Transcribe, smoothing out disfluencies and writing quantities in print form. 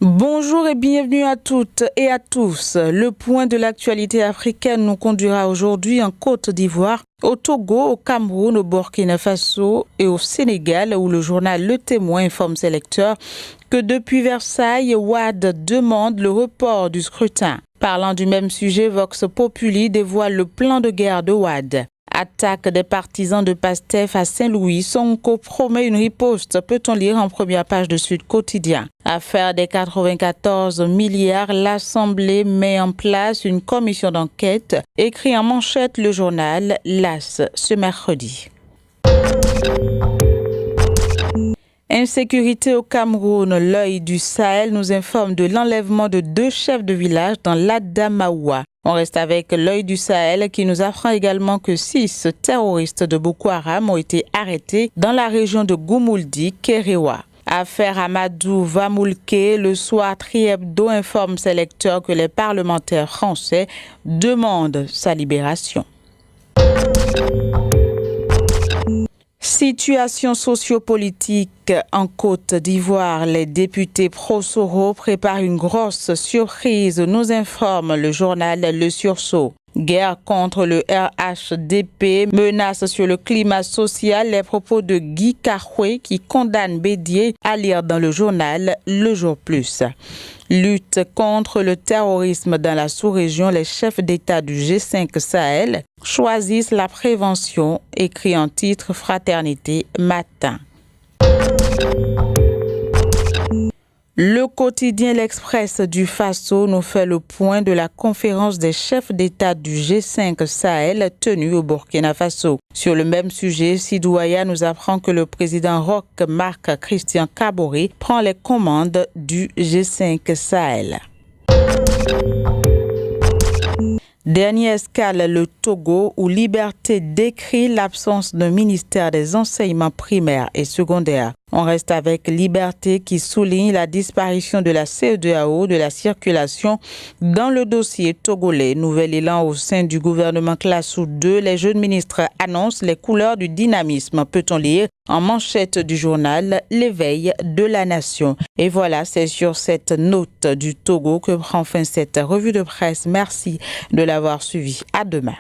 Bonjour et bienvenue à toutes et à tous. Le point de l'actualité africaine nous conduira aujourd'hui en Côte d'Ivoire, au Togo, au Cameroun, au Burkina Faso et au Sénégal, où le journal Le Témoin informe ses lecteurs que depuis Versailles, Wade demande le report du scrutin. Parlant du même sujet, Vox Populi dévoile le plan de guerre de Wade. Attaque des partisans de Pastef à Saint-Louis, Sonko promet une riposte, peut-on lire en première page de Sud Quotidien. Affaire des 94 milliards, l'Assemblée met en place une commission d'enquête, écrit en manchette le journal L'As ce mercredi. Insécurité au Cameroun, l'œil du Sahel nous informe de l'enlèvement de 2 chefs de village dans l'Adamaoua. On reste avec l'œil du Sahel qui nous apprend également que 6 terroristes de Boko Haram ont été arrêtés dans la région de Goumouldi, Kéréwa. Affaire Amadou Vamoulke, le soir Triebdo informe ses lecteurs que les parlementaires français demandent sa libération. Situation sociopolitique en Côte d'Ivoire. Les députés pro-Soro préparent une grosse surprise, nous informe le journal Le Sursaut. Guerre contre le RHDP, menace sur le climat social, les propos de Guy Karoué qui condamne Bédié, à lire dans le journal Le Jour Plus. Lutte contre le terrorisme dans la sous-région, les chefs d'État du G5 Sahel choisissent la prévention, écrit en titre Fraternité Matin. Le quotidien L'Express du Faso nous fait le point de la conférence des chefs d'État du G5 Sahel tenue au Burkina Faso. Sur le même sujet, Sidouaya nous apprend que le président Roch Marc Christian Kaboré prend les commandes du G5 Sahel. Dernière escale, le Togo, où Liberté décrit l'absence d'un ministère des enseignements primaires et secondaires. On reste avec Liberté qui souligne la disparition de la CEDEAO de la circulation dans le dossier togolais. Nouvel élan au sein du gouvernement Classou 2. Les jeunes ministres annoncent les couleurs du dynamisme, peut-on lire en manchette du journal L'éveil de la nation. Et voilà, c'est sur cette note du Togo que prend fin cette revue de presse. Merci de l'avoir suivi. À demain.